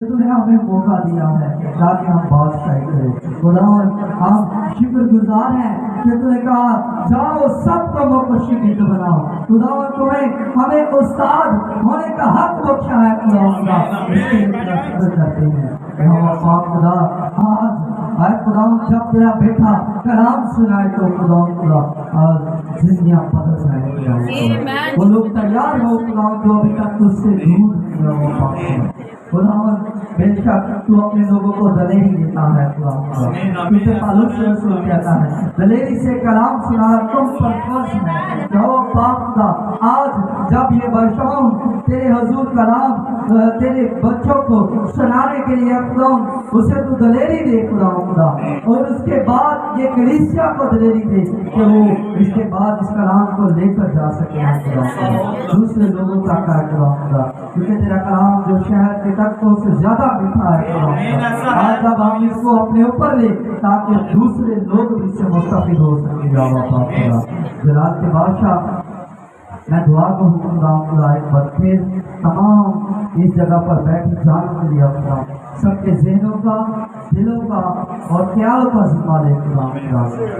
تمہیں ہمیں موقع دیا ہے تاکہ ہم بادشاہی کریں۔ خدا ہم شکر گزار ہیں کہ تم نے کہا جاؤ سب کو موقع شکر بناؤ۔ خدا ہمیں استاد ہونے کا حق بخشا ہے۔ خدا اس کے لیے شکر کرتے ہیں۔ پاک خدا آج اے خدا جب تیرا بیٹا کلام سنائے تو خدا آج زندگیاں بدل جائیں۔ وہ لوگ تیار ہو خدا جو ابھی تک تجھ سے دور ہیں۔ خدا بے شک تو اپنے لوگوں کو دلیری دیتا ہے۔ تجھے تعلق سے رسول کہتا ہے دلیری سے کلام سنانا تم پر فرض ہے۔ کہو پاک خدا آج جب یہ بادشاہوں تیرے حضور کلام تیرے بچوں کو سنانے کے لیے خدا اسے تو دلیری دے خدا اور اس کے بعد یہ کلیسیا کو دلیری دے کہ وہ اس کے بعد اس کلام کو لے کر جا سکے خدا دوسرے لوگوں کا خدا کیونکہ تیرا کلام جو شہر کے تختوں سے زیادہ میٹھا ہے خدا آج جب ہم اس کو اپنے اوپر لے تاکہ دوسرے لوگ بھی اس سے مستفید ہو سکیں۔ خدا جلال کے بادشاہ میں دعا کو خدا ایک بار پھر تمام اس جگہ پر بیٹھے جانے کے لیے خدا سب کے ذہنوں کا دلوں کا اور خیالوں کا ذمہ لے خدا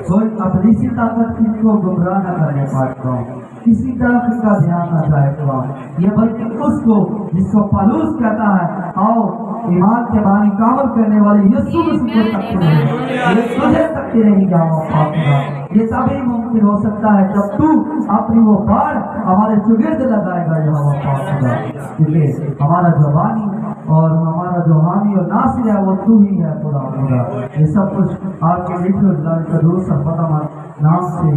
کوئی ابلیسی طاقت کسی کو گمراہ نہ کرنے پائے کسی طرف اس کا دھیان نہ جائے خدا یہ بلکہ اس کو جس کو پالوس کہتا ہے آؤ ایمان کے بانی کامل کرنے والے یسوع مسیح کو تکتے رہیں یہ تجھے تکتے رہیں جاؤ خدا یہ تبھی ممکن ہو سکتا ہے جب تو اپنی وہ بار ہمارے چگرد لگائے گا یہاں خدا کیونکہ ہمارا جو بانی اور ہمارا جو حامی اور ناصر ہے وہ تو ہی ہے خدا یہ سب کچھ آپ کے لکھے اللہ کا دوست اور فتح نام سے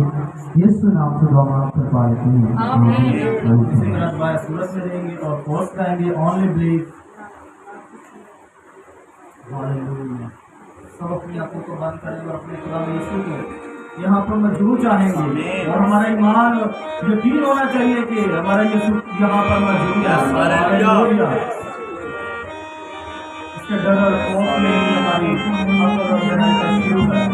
یسوع نام سے دعا مانگ کر پائے ہیں سورت میں دیں گے اور پوسٹ کریں گے اونلی بلیو سب اپنی آنکھوں کو بند کریں اور اپنے خدا یسوع کو یہاں پر مجروح چاہیں گے اور ہمارا ایمان یقین ہونا چاہیے کہ ہمارا یسوع یہاں پر مجروح ہے اس کے ڈر اور خوف میں ہماری شروع ہے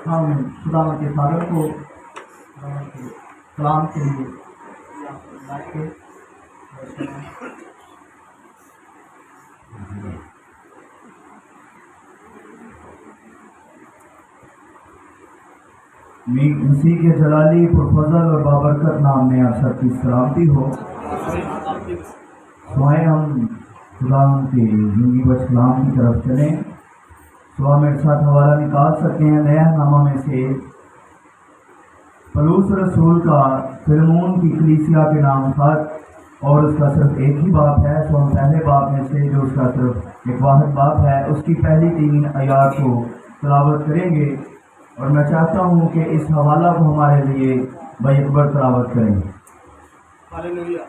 ہم خدا کے فادر کو کلام کے لیے مسیح کے جلالی پرفضل اور بابرکت نام میں آپ سب کی سلامتی ہو۔ سوائے ہم خدا کی زندگی بچ کلام کی طرف چلیں تو ہم ایک ساتھ حوالہ نکال سکتے ہیں نیا نامہ میں سے پولس رسول کا فلمون کی کلیسیا کے نام خط اور اس کا صرف ایک ہی باپ ہے. تو ہم پہلے باپ میں سے جو اس کا صرف ایک واحد باپ ہے اس کی پہلی 3 آیات کو تلاوت کریں گے، اور میں چاہتا ہوں کہ اس حوالہ کو ہمارے لیے بھائی اکبر تلاوت کریں. ہاللویہ.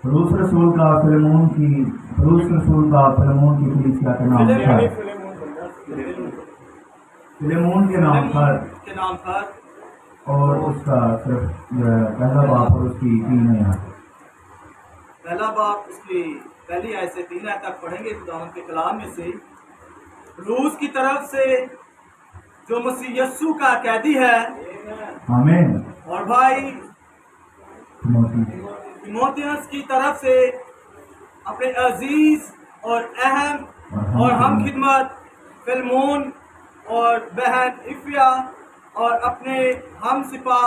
پولس رسول کا فلمون کی کلیسیا کا نام تھا. فلمون کے نام پر اور اس کا صرف پہلا باپ اور اس کی 3 آیات. پہلا باپ اس کی پہلی آیت سے 3 آیت تک پڑھیں گے خداوند کے کلام میں سے. روس کی طرف سے جو مسیح یسوع کا قیدی ہے آمین. اور بھائی تیموتھیوس کی طرف سے اپنے عزیز اور اہم اور ہم خدمت فلمون اور بہن افیا اور اپنے ہم سپاہ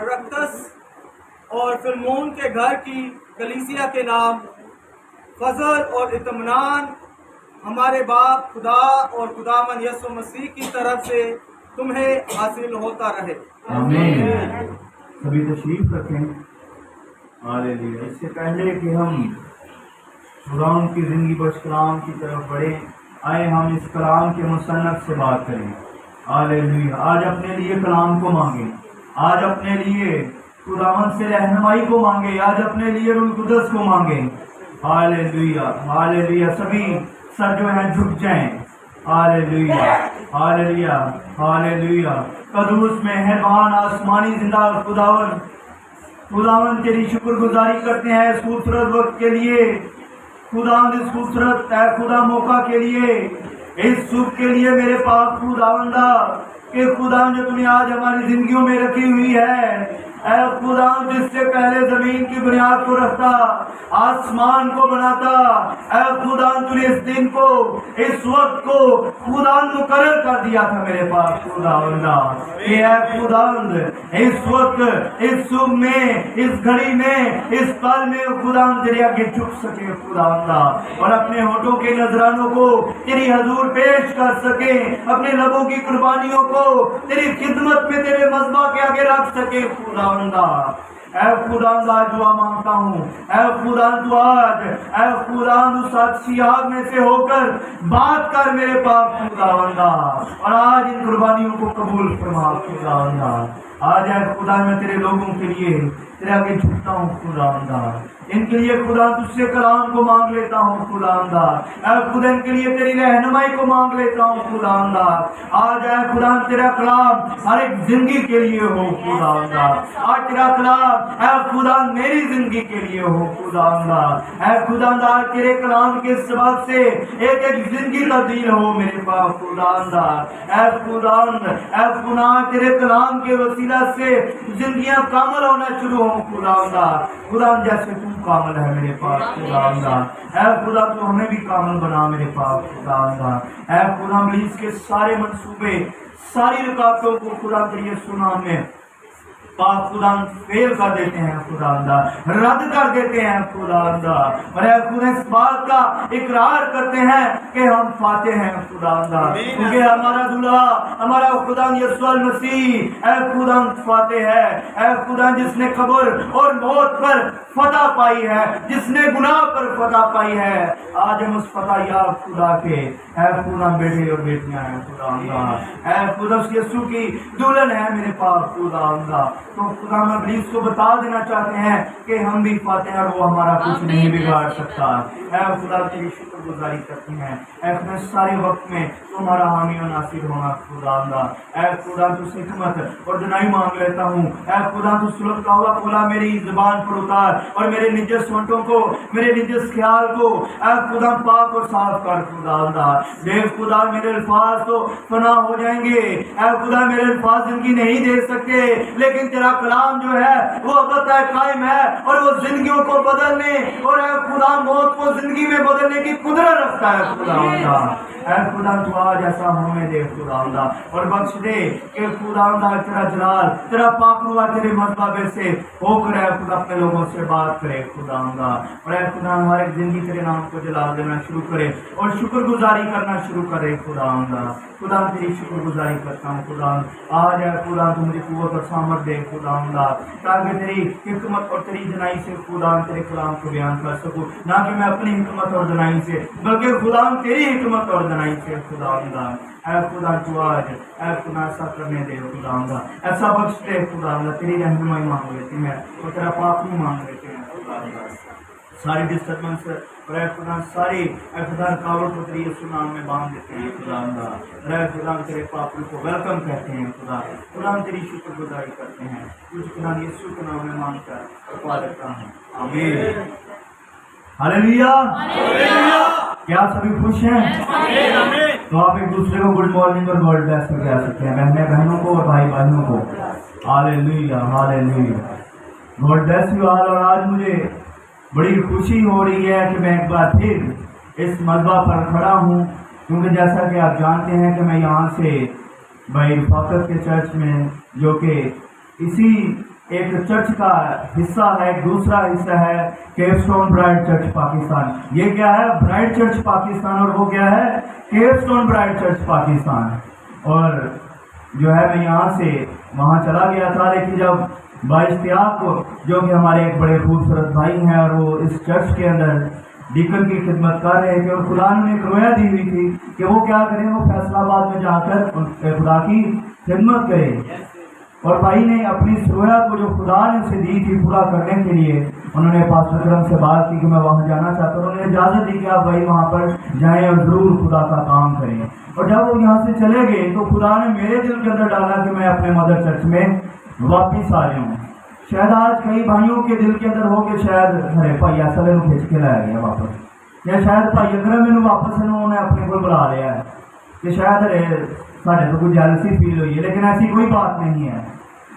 ارکتس اور فلمون کے گھر کی کلیسیا کے نام فضل اور اطمینان ہمارے باپ خدا اور خداوند یسوع مسیح کی طرف سے تمہیں حاصل ہوتا رہے. آمین. سبھی تشریف رکھیں. ہاللویہ. اس سے پہلے کہ ہم خداوند کی زندگی بخش کلام کی طرف بڑھیں، آئے ہم اس کلام کے مصنف سے بات کریں. ہاللویہ. آج اپنے لیے کلام کو مانگیں، آج اپنے لیے خداوند سے رہنمائی کو مانگیں، آج اپنے لیے روح القدس کو مانگیں. ہاللویہ. ہاللویہ. سبھی سر جو ہیں جھک جائیں. ہاللویہ. ہاللویہ. ہاللویہ. قدوس مہربان آسمانی زندہ خداوند تیری شکر گزاری کرتے ہیں اس خوبصورت وقت کے لیے. خداوند اس خوبصورت اے خدا موقع کے لیے، اس صبح کے لیے میرے پاک خداوندا کہ خداوند جو تم نے آج ہماری زندگیوں میں رکھی ہوئی ہے. اے خداوند جس سے پہلے زمین کی بنیاد کو رکھتا، آسمان کو بناتا، اے خداوند تو نے اس دن کو، اس وقت کو خداوند مقرر کر دیا تھا میرے پاس خداوندا کہ اے خداوند اس وقت، اس صبح میں، اس گھڑی میں، اس پل میں خداوند تیرے آگے جھک سکے خداوندا، اور اپنے ہونٹوں کے نذرانوں کو تیری حضور پیش کر سکے، اپنے لبوں کی قربانیوں کو تیری خدمت میں تیرے مذبح کے آگے رکھ سکے خداوندا. اے خداوند آج دعا مانگتا ہوں، اے خداوند تو آج، اے خداوند اس اچھی آگ میں سے ہو کر بات کر میرے پاک خداوندا، اور آج ان قربانیوں کو قبول فرما خداوندا. آج اے خدا میں تیرے لوگوں کے لیے تیرے آگے جھکتا ہوں خداوندا، ان کے لیے خدا تجھ سے کلام کو مانگ لیتا ہوں خداوندا. اے خدا ان کے لیے تیری رہنمائی کو مانگ لیتا ہوں خداوندا. آج اے خدا تیرا کلام ہر ایک زندگی کے لیے ہو خداوندا. آج تیرا کلام اے خدا میری زندگی کے لیے ہو خداوندا. اے خداوندا آج تیرے کلام کے سبب سے ایک ایک زندگی تبدیل ہو میرے پاس خداوندا. اے خداوند، اے خدا تیرے کلام کے وسیلہ سے زندگیاں کامل ہونا شروع ہوں خداوندا. خداوند جیسے تو کامل ہے میرے پاس خداوندا، اے خدا تو ہمیں بھی کامل بنا میرے پاس خداوندا. اے خدا ابلیس کے سارے منصوبے، ساری رکاوٹوں کو خدا تیری سنا میں پاک خدا فیل کر دیتے ہیں خداوندا، رد کر دیتے ہیں خداوندا، اور اے خدا اس بات کا اقرار کرتے ہیں کہ ہم فاتح ہیں خداوندا، کیونکہ ہمارا دلہا، ہمارا خدا یسوع المسیح اے خدا فاتح ہے. اے خدا جس نے قبر اور موت پر فتح پائی ہے، جس نے گناہ پر فتح پائی ہے، آج ہم اس فتح یاب خدا کے اے خدا بیٹے اور بیٹیاں ہیں خداوندا. اے خدا یسوع کی دلہن ہے میرے پاس خداوندا. تو خدا ہم ابلیس کو بتا دینا چاہتے ہیں کہ ہم بھی فاتح ہیں اور وہ ہمارا کچھ نہیں بگاڑ سکتا. اے خدا تیری شکر گزاری کرتے ہیں. اے خدا سارے وقت میں تمہارا حامی و ناصر ہونا خداوندا. اے خدا تو حکمت اور دنائی مانگ لیتا ہوں. اے خدا تو سلط کا ہوا کھولا میری زبان پر اتار، اور میرے نجس ہونٹوں کو، میرے نجس خیال کو اے خدا پاک اور صاف کر خداوندا. بے خدا میرے الفاظ تو فنا ہو جائیں گے، اے خدا میرے الفاظ زندگی نہیں دے سکتے، لیکن تیرا کلام جو ہے وہ ابد قائم ہے اور وہ زندگیوں کو بدلنے اور اے خدا موت کو زندگی میں بدلنے کی قدرت رکھتا ہے خداوندا. اے خدا تو آج ایسا ہونے دے خداوندا، اور بخش دے کہ خداوندا تیرا جلال، تیرا پاک روح تیرے مذہب سے ہو کر اے خدا اپنے لوگوں سے بات کرے خداوندا. اور اے خدا ہماری زندگی تیرے نام کو جلال دینا شروع کرے اور شکر گزاری کرنا شروع کرے خداوندا. خدا تیری شکر گزاری کرتا ہوں خدا. آج اے خدا تو مجھے قوت اور سامر دے खुदावंदा, ताकि तेरी हिकमत और तेरी दनाई से खुदा तेरे कलाम को बयान कर सकूं, ना कि मैं अपनी हिकमत और दनाई से, बल्कि खुदा तेरी हिकमत और दनाई से खुदावंदा। ऐ खुदा तू आज ऐ खुदा ऐसा करने दे खुदावंदा, ऐसा बख्श दे खुदावंदा, तेरी रहनुमाई मांग लेते हैं और तेरा पाक भी मांग लेते हैं खुदावंदा। सारी डिस्टर्बेंस और खुदा सारी खुदा रुकावट को तेरे यीशु नाम में बांध देते हैं खुदावंदा। खुदा तेरे पापों को वेलकम कहते हैं खुदा तेरी शुक्रगुजारी करते हैं, तुझ खुदा यीशु के नाम में मांग कर दुआ देता हूँ, आमीन। हालेलुया। क्या सभी खुश हैं? तो आप एक दूसरे को गुड मॉर्निंग और गॉड ब्लेस कर कह सकते हैं, बहनों को और भाई भाइयों को। Hallelujah hallelujah, God bless you all. और आज मुझे बड़ी खुशी हो रही है कि मैं एक बार फिर इस मज़बा पर खड़ा हूँ, क्योंकि जैसा कि आप जानते हैं कि मैं यहाँ से भाई रफाकत के चर्च में, जो कि इसी एक चर्च का हिस्सा है, एक दूसरा हिस्सा है केवस्टोन ब्राइट चर्च पाकिस्तान। ये क्या है? ब्राइट चर्च पाकिस्तान, और वो क्या है? केवस्टोन ब्राइट चर्च पाकिस्तान। और जो है मैं यहाँ से वहाँ चला गया था, लेकिन जब बाइश्तियाक को, जो कि हमारे एक बड़े खूबसूरत भाई हैं और वो इस चर्च के अंदर डीकन की खिदमत कर रहे थे, और खुदा ने एक रोया दी हुई थी कि वो क्या करें, वो फैसलाबाद में जाकर खुदा की खिदमत करें। और भाई ने अपनी इस रोया को जो खुदा ने उसे दी थी पूरा करने के लिए उन्होंने पास्टर अकरम से बात की कि मैं वहाँ जाना चाहता हूँ। उन्होंने इजाज़त दी कि आप भाई वहाँ पर जाएँ और ज़रूर खुदा का काम करें। और जब वो यहाँ से चले गए तो खुदा ने मेरे दिल के अंदर डाला कि मैं अपने मदर चर्च में वापिस आ जाऊँ। शायद आज कई भाइयों के दिल के अंदर हो कि शायद अरे भाई ऐसा ले खिंच के लाया गया वापस, या शायद भाई अकरम मैंने वापस उन्होंने अपने को बुला लिया है कि शायद अरे साढ़े तो कोई जेलसी फील हुई है, लेकिन ऐसी कोई बात नहीं है,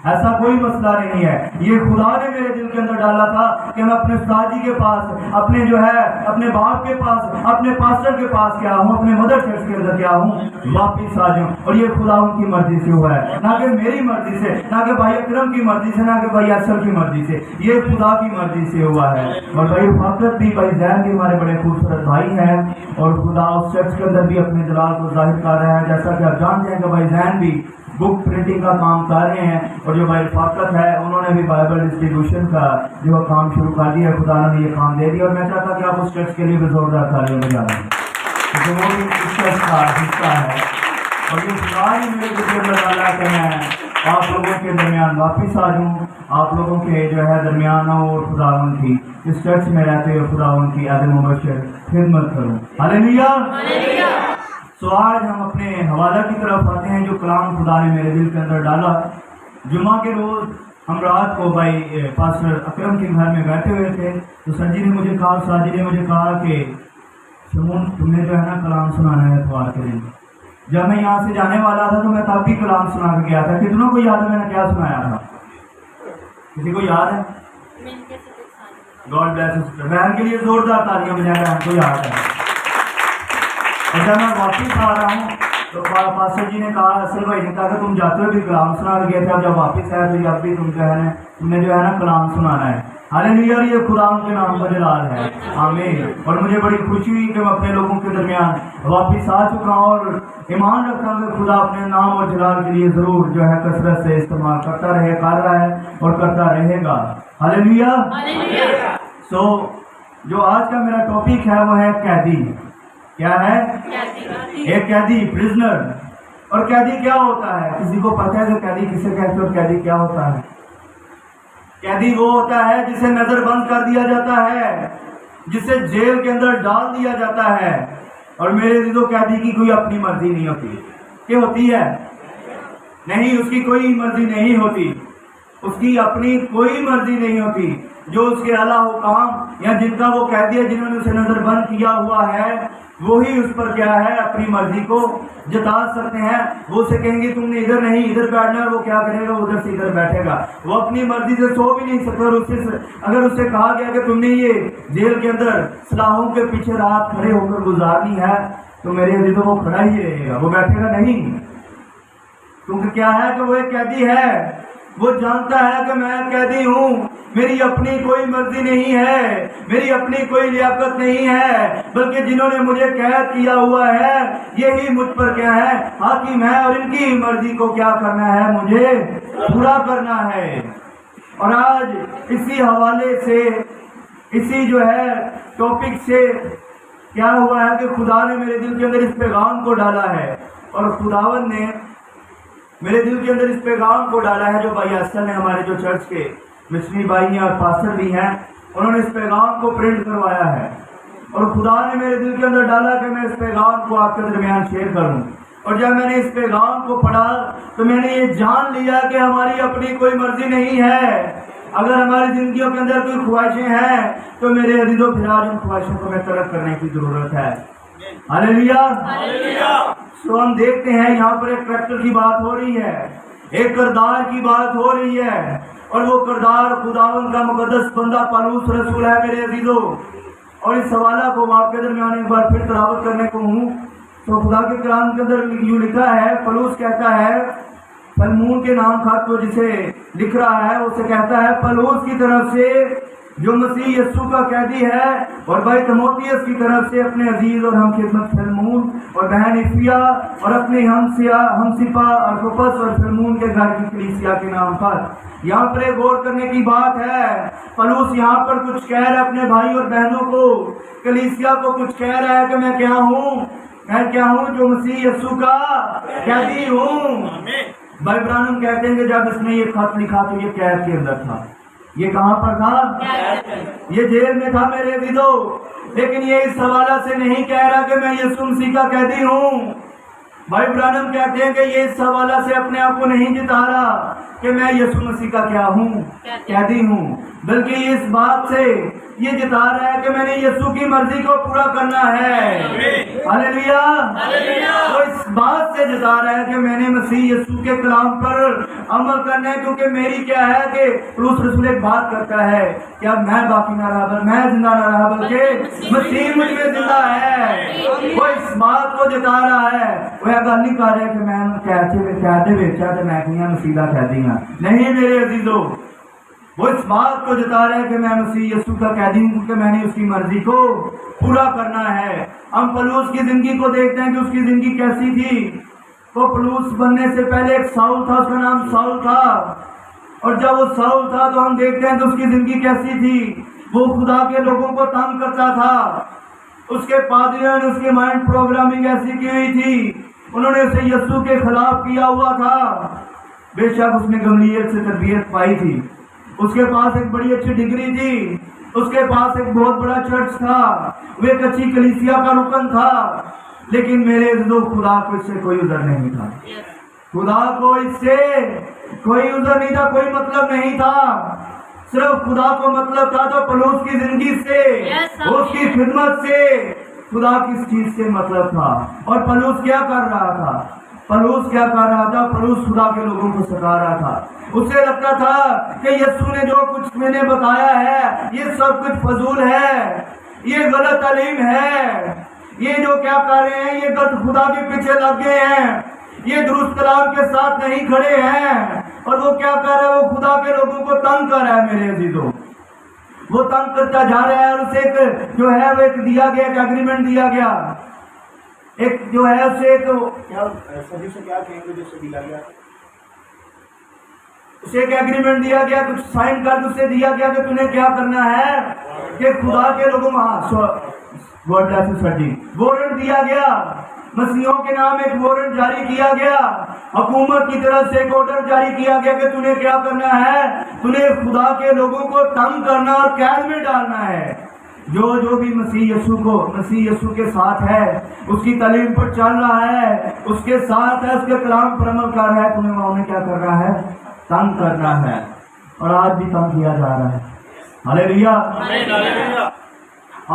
ऐसा कोई मसला नहीं है। ये खुदा ने मेरे दिल के अंदर डाला था कि मैं अपने उस्ताद जी के पास, अपने जो है अपने बाप के पास, अपने पास्टर के पास क्या हूँ, अपने मदर चर्च के अंदर क्या हूँ, वापिस आ जाऊँ। और ये खुदा उनकी मर्जी से हुआ है, ना कि मेरी मर्जी से, ना कि भाई अकरम की मर्जी से, ना कि भाई असल की मर्जी से, ये खुदा की मर्जी से हुआ है। और भाई फाकत भी, भाई जैन भी हमारे बड़े खूबसूरत भाई हैं, और खुदा उस चर्च के अंदर भी अपने जलाल को जाहिर कर रहे हैं। जैसा कि आप जानते हैं कि भाई जैन भी बुक प्रिंटिंग का काम कर रहे हैं, और जो भाई फाकत है उन्होंने भी बाइबल डिस्ट्रीब्यूशन का जो काम शुरू कर दिया, खुदा ने ये काम दे दिया। और मैं चाहता कि आप उस चर्च के लिए भी जोरदार तालियां बजा दें, क्योंकि वो भी इस चर्च का हिस्सा है। और ये खुदा ने मेरे दिल में डाला कि मैं आप लोगों के दरमियान वापिस आ जाऊँ, आप लोगों के जो है दरमियान और खुदा उनकी इस चर्च में रहते हुए खुदा उनकी आदम मुबशर खिदमत करूँ। हालेलुया। तो आज हम अपने हवाला की तरफ आते हैं, जो कलाम खुदा ने मेरे दिल के अंदर डाला। जुम्मा के रोज़ हम रात को भाई पास्टर अकरम के घर में बैठे हुए थे, तो सर जी ने मुझे कहा, साजी ने मुझे कहा कि शमून तुमने जो है ना कलाम सुनाना है इतवार के दिन। जब मैं यहाँ से जाने वाला था तो मैं तब भी कलाम सुना के गया था। कितनों को याद है मैंने क्या सुनाया था? किसी को याद है? गॉड ब्लेस सिस्टर, बहन के लिए जोरदार तालियां बजाएं, हमको याद है। और जब मैं वापिस आ रहा हूँ तो पास्टर जी ने कहा, असल भाई ने कहा कि तुम जाते हुए भी कलाम सुना गए थे, अब जब वापिस आए तो अब भी तुमने जो है ना कलाम सुनाना है। हालेलुया, ये खुदा के नाम का जलाल है, आमीन। और मुझे बड़ी खुशी हुई कि मैं अपने लोगों के दरमियान वापिस आ चुका हूँ, और ईमान रखता हूँ कि खुदा अपने नाम और जलाल के लिए ज़रूर जो है कसरत से इस्तेमाल करता रहे, कर रहा है और करता रहेगा। हालेलुया। सो जो आज का मेरा टॉपिक है वो है कैदी। क्या है? एक कैदी, प्रिजनर। और कैदी क्या होता है? किसी को पता है कि कैदी किसे कहते हैं और कैदी क्या होता है? कैदी वो होता है जिसे नजरबंद कर दिया जाता है, जिसे जेल के अंदर डाल दिया जाता है। और मेरे दिलो कैदी की कोई अपनी मर्जी नहीं होती। क्या होती है? नहीं, उसकी कोई मर्जी नहीं होती, उसकी अपनी कोई मर्जी नहीं होती। जो उसके आला हुकाम या जिनका वो कैदी है, जिन्होंने उसे नजरबंद किया हुआ है, वही उस पर क्या है अपनी मर्जी को जता सकते हैं। वो उसे कहेंगे तुमने इधर नहीं इधर बैठना है, वो क्या करेगा? उधर से इधर बैठेगा। वो अपनी मर्जी से सो भी नहीं सकता। और उससे अगर उससे कहा गया कि तुमने ये जेल के अंदर सलाहों के पीछे रात खड़े होकर गुजारनी है, तो मेरे लिए तो वो खड़ा ही रहेगा, वो बैठेगा नहीं। क्योंकि क्या है कि वो एक कैदी है, وہ جانتا ہے کہ میں قیدی ہوں، میری اپنی کوئی مرضی نہیں ہے، میری اپنی کوئی لیاقت نہیں ہے، بلکہ جنہوں نے مجھے قید کیا ہوا ہے یہی مجھ پر کیا ہے، حاکم ہے، اور ان کی مرضی کو کیا کرنا ہے، مجھے پورا کرنا ہے۔ اور آج اسی حوالے سے، اسی جو ہے ٹاپک سے کیا ہوا ہے کہ خدا نے میرے دل کے اندر اس پیغام کو ڈالا ہے، اور خداوند نے میرے دل کے اندر اس پیغام کو ڈالا ہے جو بھائی احسن نے، ہمارے جو چرچ کے مشنری بھائی ہیں اور پاسٹر بھی ہیں، انہوں نے اس پیغام کو پرنٹ کروایا ہے، اور خدا نے میرے دل کے اندر ڈالا کہ میں اس پیغام کو آپ کے درمیان شیئر کروں۔ اور جب میں نے اس پیغام کو پڑھا تو میں نے یہ جان لیا کہ ہماری اپنی کوئی مرضی نہیں ہے۔ اگر ہماری زندگیوں کے اندر کوئی خواہشیں ہیں تو میرے عزیزوں پھر آج ان خواہشوں کو میں ترک کرنے کی ضرورت ہے۔ ہاللیلویہ۔ سو ہم دیکھتے ہیں یہاں پر ایک کریکٹر کی بات ہو رہی ہے، ایک کردار کی بات ہو رہی ہے، اور وہ کردار خداوند کا مقدس بندہ پالوس رسول ہے میرے عزیزوں۔ اور اس حوالہ کو آپ کے درمیان ایک بار پھر تلاوت کرنے کو ہوں تو خدا کے کلام کے اندر یوں لکھا ہے، پالوس کہتا ہے، فلمون کے نام خط کو جسے لکھ رہا ہے اسے کہتا ہے، پالوس کی طرف سے جو مسیح یسوع کا قیدی ہے، اور بھائی تیموتھیوس کی طرف سے اپنے عزیز اور ہم خدمت فلمون اور بہن افیا اور اپنے ہم سپا اور کپس اور فلمون کے گھر کی کلیسیا کے نام خط۔ یہاں پر ایک غور کرنے کی بات ہے، پالوس یہاں پر کچھ کہہ رہا ہے اپنے بھائی اور بہنوں کو، کلیسیا کو کچھ کہہ رہا ہے کہ میں کیا ہوں، میں کیا ہوں، جو مسیح یسوع کا قیدی ہوں۔ بھائی برانم کہتے ہیں کہ جب اس نے یہ خط لکھا تو یہ قید کے اندر تھا۔ یہ کہاں پر تھا؟ یہ جیل میں تھا میرے عزیزوں، لیکن یہ اس حوالہ سے نہیں کہہ رہا کہ میں یسوع مسیح کا قیدی ہوں۔ بھائی برانم کہتے ہیں کہ یہ اس حوالہ سے اپنے آپ کو نہیں جتا رہا کہ میں یسوع مسیح کا کیا ہوں، قیدی ہوں، بلکہ یہ اس بات سے یہ جتا رہا ہے کہ میں نے یسوع کی مرضی کو پورا کرنا ہے۔ ہاللیلویہ۔ وہ اس بات سے جتا رہا ہے کہ میں نے مسیح یسوع کے کلام پر عمل کرنا ہے، کیونکہ میری کیا ہے کہ پالوس رسول ایک بات کرتا ہے کہ اب میں باقی نہ رہا، میں زندہ نہ رہا، بلکہ مسیح مجھ میں زندہ ہے۔ وہ اس بات کو جتا رہا ہے، وہ یہ گل نہیں کر رہا کہ میں قیدے ویچا تو میں کیا مسیح کا قیدی ہوں، نہیں میرے عزیزوں، وہ اس بات کو جتا رہے ہیں کہ میں مسیح یسوع کا قیدی ہوں، کیونکہ میں نے اس کی مرضی کو پورا کرنا ہے۔ ہم پالوس کی زندگی کو دیکھتے ہیں کہ اس کی زندگی کیسی تھی۔ وہ پالوس بننے سے پہلے ایک ساؤل تھا، اس کا نام ساؤل تھا، اور جب وہ ساؤل تھا تو ہم دیکھتے ہیں کہ اس کی زندگی کیسی تھی۔ وہ خدا کے لوگوں کو تنگ کرتا تھا، اس کے پادریوں نے اس کی مائنڈ پروگرامنگ ایسی کی ہوئی تھی، انہوں نے اسے یسوع کے خلاف کیا ہوا تھا۔ بے شک اس نے گملیل سے تربیت پائی تھی، اس کے پاس ایک بڑی اچھی ڈگری تھی، اس کے پاس ایک بہت بڑا چرچ تھا، وہ ایک اچھی کلیسیا کا رکن تھا، لیکن میرے عزیزوں خدا کو اس سے کوئی عذر نہیں تھا، خدا کو اس سے کوئی عذر نہیں تھا، کوئی مطلب نہیں تھا، صرف خدا کو مطلب تھا تو پالوس کی زندگی سے، اس کی خدمت سے خدا کس چیز سے مطلب تھا۔ اور پالوس کیا کر رہا تھا؟ پالوس کیا کر رہا تھا؟ پالوس خدا کے لوگوں کو سکھا رہا تھا۔ اسے لگتا تھا کہ یسوع نے جو کچھ میں نے بتایا ہے یہ سب کچھ فضول ہے، یہ غلط تعلیم ہے، یہ جو کیا کر رہے ہیں یہ غلط، خدا کے پیچھے لگ گئے ہیں، یہ درست کلام کے ساتھ نہیں کھڑے ہیں۔ اور وہ کیا کر رہا ہے؟ وہ خدا کے لوگوں کو تنگ کر رہا ہے میرے عزیزوں، وہ تنگ کرتا جا رہا ہے۔ اور اسے ایک جو ہے وہ ایک دیا گیا، ایک ایگریمنٹ دیا گیا، ایک جو ہے اسے ایک اسے ایک ایگریمنٹ دیا گیا، کچھ سائن کر اسے دیا گیا کہ تمہیں کیا کرنا ہے کہ خدا کے لوگوں وارنٹ دیا گیا، مسیحوں کے نام ایک وارنٹ جاری کیا گیا، حکومت کی طرف سے ایک آرڈر جاری کیا گیا کہ تمہیں کیا کرنا ہے، تمہیں خدا کے لوگوں کو تنگ کرنا اور قید میں ڈالنا ہے۔ جو بھی مسیح یسوع کے ساتھ ہے، اس کی تعلیم پر چل رہا ہے، اس کے ساتھ ہے، اس کے کلام پر عمل کر رہا ہے، تمہیں وہاں نے کیا کر رہا ہے؟ تنگ کرنا ہے، اور آج بھی تنگ کیا جا رہا ہے۔ ہاللیلویہ۔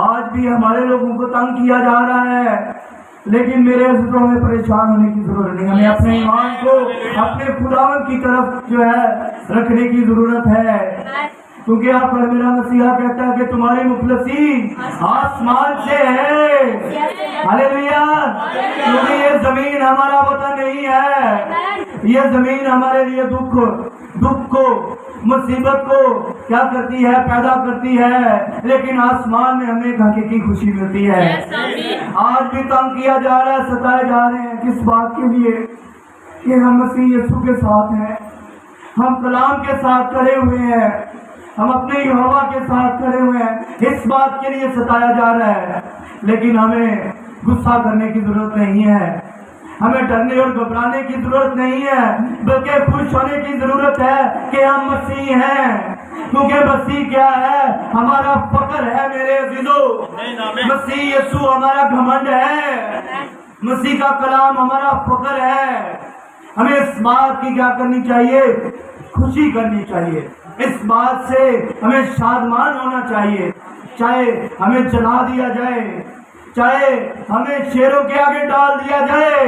آج بھی ہمارے لوگوں کو تنگ کیا جا رہا ہے، لیکن میرے عزیزوں میں پریشان ہونے کی ضرورت نہیں، ہمیں اپنے ایمان کو اپنے خداوند کی طرف جو ہے رکھنے کی ضرورت ہے۔ کیونکہ آپ پر میرا مسیحا کہتا ہے کہ تمہاری مخلصی آسمان سے ہے. ہاللیلویا. کیونکہ یہ زمین ہمارا وطن نہیں ہے. یہ زمین ہمارے لیے دکھ کو مصیبت کو کیا کرتی ہے, پیدا کرتی ہے, لیکن آسمان میں ہمیں ایک حقیقی خوشی ملتی ہے. آج بھی تنگ کیا جا رہا ہے, ستائے جا رہے ہیں کس بات کے لیے کہ ہم مسیح یسوع کے ساتھ ہیں, ہم کلام کے ساتھ کھڑے ہوئے ہیں, ہم اپنے یہوہ کے ساتھ کھڑے ہوئے ہیں. اس بات کے لیے ستایا جا رہا ہے, لیکن ہمیں غصہ کرنے کی ضرورت نہیں ہے, ہمیں ڈرنے اور گھبرانے کی ضرورت نہیں ہے, بلکہ خوش ہونے کی ضرورت ہے کہ ہم مسیح ہیں. کیونکہ مسیح کیا ہے, ہمارا فخر ہے میرے عزیزو. مسیح یسوع ہمارا گھمنڈ ہے, مسیح کا کلام ہمارا فخر ہے. ہمیں اس بات کی کیا کرنی چاہیے, خوشی کرنی چاہیے. اس بات سے ہمیں شادمان ہونا چاہیے. چاہے ہمیں جلا دیا جائے, چاہے ہمیں شیروں کے آگے ڈال دیا جائے,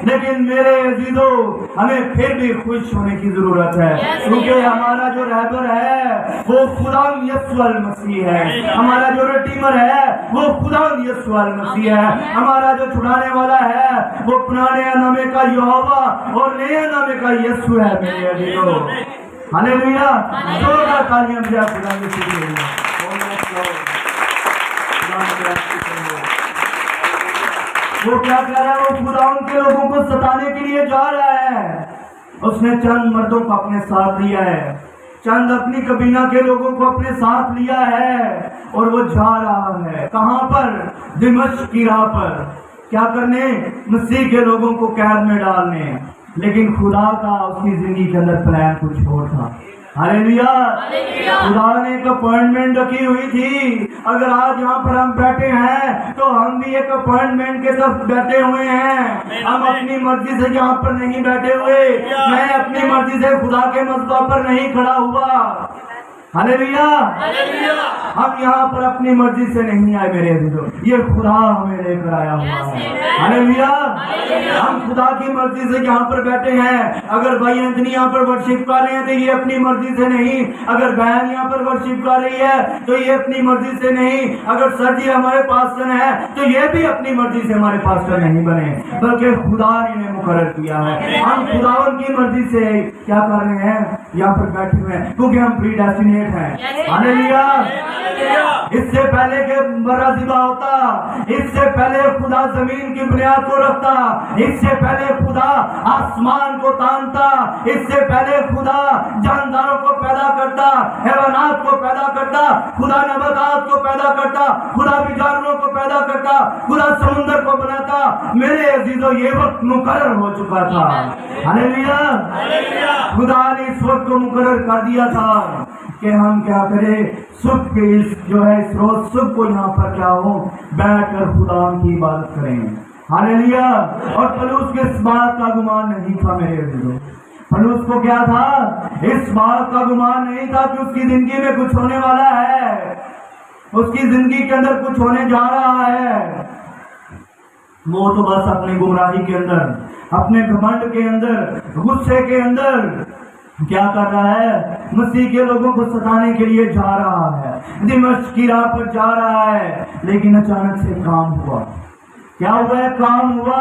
لیکن میرے عزیزو ہمیں پھر بھی خوش ہونے کی ضرورت ہے. کیونکہ ہمارا جو رہبر ہے وہ خدا یسوع المسیح ہے, ہمارا جو ریڈیمر ہے وہ خدا یسوع المسیح ہے, ہمارا جو چھڑانے والا ہے وہ پرانے نامے کا یہوہ اور نئے نامے کا یسوع ہے میرے عزیزو. ہاللیلویا. زوردار تالیاں دیا خدا کے لیے. وہ کیا کہہ رہا ہے, وہ خدا ان کے لوگوں کو ستانے کے لیے جا رہا ہے. اس نے چند مردوں کو اپنے ساتھ لیا ہے, چند اپنی کبینہ کے لوگوں کو اپنے ساتھ لیا ہے, اور وہ جا رہا ہے کہاں پر, دمشق کی راہ پر. کیا کرنے, مسیح کے لوگوں کو قید میں ڈالنے. لیکن خدا کا اس کی زندگی کے اندر پلان کچھ اور تھا. ہاللیلویا. خدا نے ایک اپوائنٹمنٹ رکھی ہوئی تھی. اگر آج یہاں پر ہم بیٹھے ہیں تو ہم بھی ایک اپوائنٹمنٹ کے ساتھ بیٹھے ہوئے ہیں. ہم اپنی مرضی سے یہاں پر نہیں بیٹھے ہوئے, میں اپنی مرضی سے خدا کے مذبح پر نہیں کھڑا ہوا. ہاللیلویا. ہم یہاں پر اپنی مرضی سے نہیں آئے میرے عزیزو, یہ خدا ہمیں لے کر آیا ہوا ہے. ہاللیلویا. ہم خدا کی مرضی سے یہاں پر بیٹھے ہیں. اگر بھائی انتنی یہاں پر ورشپ کر رہے ہیں تو یہ اپنی مرضی سے نہیں. اگر بہن یہاں پر ورشپ کر رہی ہے تو یہ اپنی مرضی سے نہیں. اگر سر جی ہمارے پاسٹر ہیں تو یہ بھی اپنی مرضی سے ہمارے پاسٹر نہیں بنے, بلکہ خدا نے انہیں مقرر کیا ہے. ہم خداوند کی مرضی سے کیا کر رہے ہیں, یہاں پر بیٹھے ہوئے ہیں, کیونکہ ہم پری ڈیسٹینیٹ ہیں. ہاللیلویا. اس سے پہلے کہ مرا ذبح ہوتا, اس سے پہلے خدا زمین کی بنیاد کو رکھتا, اس سے پہلے خدا آسمان کو تانتا, اس سے پہلے خدا جانداروں کو پیدا کرتا, حیوانات کو پیدا کرتا, خدا نباتات کو پیدا کرتا, خدا بھی جانوروں کو پیدا کرتا, خدا سمندر کو بناتا. میرے عزیزو یہ وقت مقرر ہو چکا تھا. ہاللیلویا. خدا نے اس وقت کو مقرر کر دیا تھا کہ ہم کیا کریں, صبح کے جو ہے اس روز صبح کو یہاں پر کیا ہو, بیٹھ کر خدا کی عبادت کریں. ہاللیلویا. اور پلوس کے اس بات کا گمان نہیں تھا میرے عزیزو, پلوس کو کیا تھا, اس بات کا گمان نہیں تھا کہ اس کی زندگی میں کچھ ہونے والا ہے, اس کی زندگی کے اندر کچھ ہونے جا رہا ہے. وہ تو بس اپنی گمراہی کے اندر, اپنے گھمنڈ کے اندر, غصے کے اندر کیا کر رہا ہے, مسیح کے لوگوں کو ستانے کے لیے جا رہا ہے, دمشق کی راہ پر جا رہا ہے. لیکن اچانک سے کام ہوا. کیا ہوا ہے, کام ہوا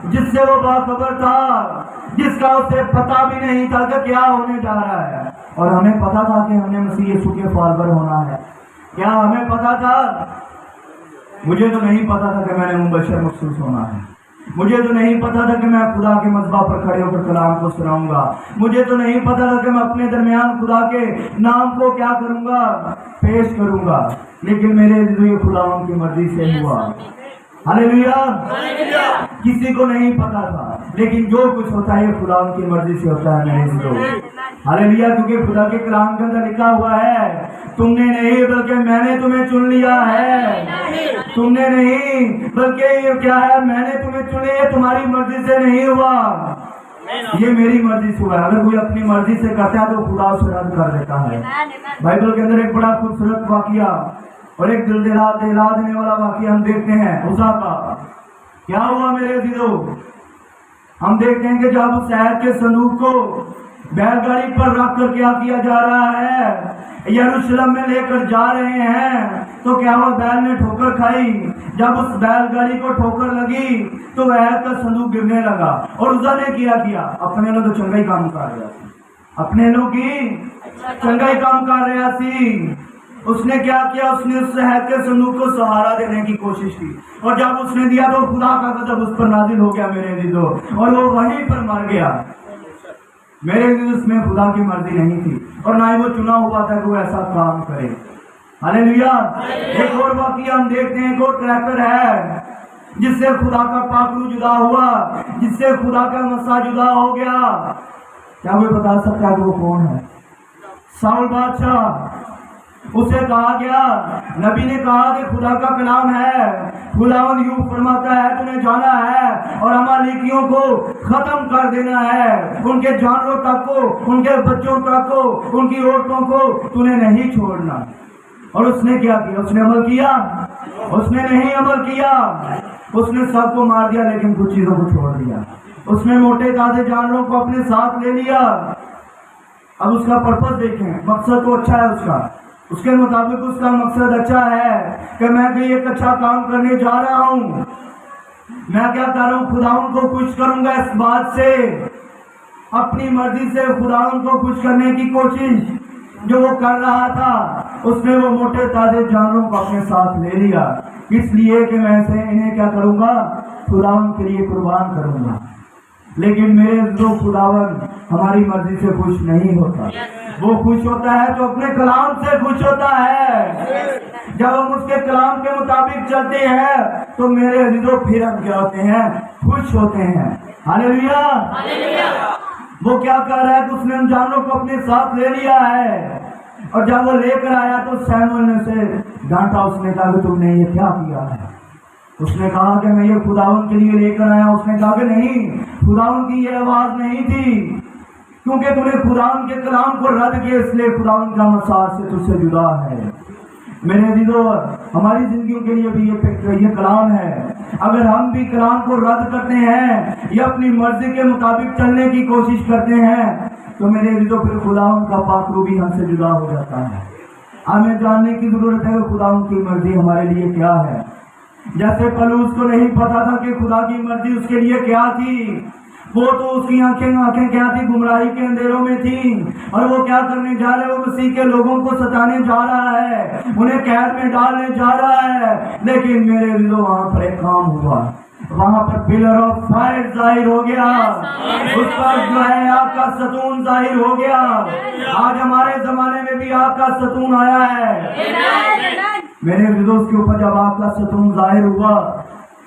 جس سے وہ باخبر تھا, جس کا اسے پتا بھی نہیں تھا کہ کیا ہونے جا رہا ہے. اور ہمیں پتا تھا کہ ہمیں مسیح یسوع کے فالوور ہونا ہے. کیا ہمیں پتا تھا؟ مجھے تو نہیں پتا تھا کہ میں نے مبشر مخصوص ہونا ہے. مجھے تو نہیں پتا تھا کہ میں خدا کے مذبح پر کھڑے ہو کر کلام کو سناؤں گا. مجھے تو نہیں پتا تھا کہ میں اپنے درمیان خدا کے نام کو کیا کروں گا, پیش کروں گا. لیکن میرے لیے خدا ان کی مرضی سے ہوا. ہاللیلویا. کسی کو نہیں پتا تھا, لیکن جو کچھ ہوتا ہے خدا ان کی مرضی سے ہوتا ہے میرے لیے. ہاللیلویا. کیونکہ خدا کے کلام کے اندر لکھا ہوا ہے, تم نے نہیں بلکہ میں نے تمہیں چن لیا ہے. تم نے نہیں بلکہ یہ کیا ہے, میں نے تمہیں چن لیا. تمہاری مرضی سے نہیں ہوا, یہ میری مرضی سے ہوا ہے. اگر کوئی اپنی مرضی سے کرتا ہے تو خدا اسے رد کر دیتا ہے. بائبل کے اندر ایک بڑا خوبصورت واقعہ اور ایک دل دلا دینے والا واقعہ ہم دیکھتے ہیں عزا کا. کیا ہوا میرے عزیزو, ہم دیکھتے ہیں کہ جب اس عہد کے صندوق کو बैल गाड़ी पर रख कर क्या किया जा रहा है, यरूशलेम में लेकर जा रहे हैं। तो क्या हुआ, बैल ने ठोकर खाई। जब उस बैलगाड़ी को ठोकर लगी तो वह का संदूक गिरने लगा। और उसा ने किया अपने लोग तो चंगा ही काम कर रहा सी, अपने लोग की चंगा ही काम कर रहा सी। उसने क्या किया, उसने उस शहर के संदूक को सहारा देने की कोशिश की, और जब उसने दिया तो खुदा का गजब उस पर नाजिल हो गया मेरे अजीजों, और वो वहीं पर मर गया। मेरे लिए उसमें खुदा की मर्जी नहीं थी और ना ही वो चुना हुआ था कि वो ऐसा काम करे। हालेलुया। एक और वाकया हम देखते हैं, एक और ट्रैक्टर है जिससे खुदा का पाखरू जुदा हुआ, जिससे खुदा का मसा जुदा हो गया। क्या कोई बता सकता है कि वो कौन है? साउल बादशाह। उसे कहा गया, नबी ने कहा कि खुदा का कलाम है, खुदावंद यूं फरमाता है तूने जाना है और अमालेकियों को खत्म कर देना है, उनके जानवरों तक को, उनके बच्चों तक को, उनकी औरतों को तूने नहीं छोड़ना। और उसने क्या किया? उसने अमल किया? उसने नहीं अमल किया। उसने सबको मार दिया लेकिन कुछ चीजों को छोड़ दिया। उसने मोटे ताजे जानवरों को अपने साथ ले लिया। अब उसका पर्पस देखें, मकसद तो अच्छा है उसके मुताबिक उसका मकसद अच्छा है कि मैं कोई एक अच्छा काम करने जा रहा हूँ। मैं क्या कर रहा हूँ, खुदावन को खुश करूंगा। इस बात से अपनी मर्जी से खुदावन को खुश करने की कोशिश जो वो कर रहा था, उसने वो मोटे ताजे जानवरों को अपने साथ ले लिया, इसलिए कि मैं इन्हें क्या करूंगा, खुदावन के लिए कुर्बान करूंगा। लेकिन मेरे जो खुदावन हमारी मर्जी से खुश नहीं होता। वो खुश होता है जो अपने कलाम से खुश होता है। जब हम उसके कलाम के मुताबिक चलते हैं तो मेरे अजीजों फिर हम क्या होते हैं, खुश होते हैं। हालेलुया। वो क्या कर रहा है कि उसने उन जानवरों को अपने साथ ले लिया है, और जब वो लेकर आया तो सैमुएल ने उसे डांटा। उसने कहा कि तुमने ये क्या किया है? उसने कहा कि मैं ये खुदावन के लिए लेकर आया। उसने कहा कि नहीं, खुदावन की ये आवाज नहीं थी, क्योंकि तूने खुदावन के कलाम को रद्द किया, इसलिए खुदावन का मसाज से तुझसे जुदा है। मेरे अजीजों, हमारी जिंदगियों के लिए भी ये कलाम है। अगर हम भी कलाम को रद्द करते हैं या अपनी मर्जी के मुताबिक चलने की कोशिश करते हैं तो मेरे अजीजों फिर खुदावन का पाखरू भी हमसे जुदा हो जाता है। हमें जानने की जरूरत है कि खुदावन की मर्जी हमारे लिए क्या है। जैसे पलूस को नहीं पता था कि खुदा की मर्जी उसके लिए क्या थी, वो तो उसकी आंखें क्या थी, गुमराही के अंधेरों में थी, और वो क्या करने जा रहा है, वो मसीह के लोगों को सताने जा रहा है, उन्हें कैद में डालने जा रहा है। लेकिन मेरे दिलों वहां पर एक काम हुआ, वहां पर पिलर ऑफ फायर जाहिर हो गया, उस पर जो है आग का सतून जाहिर हो गया। आज हमारे जमाने में भी आग का सतून आया है। मेरे दिलों के ऊपर जब आग का सतून जाहिर हुआ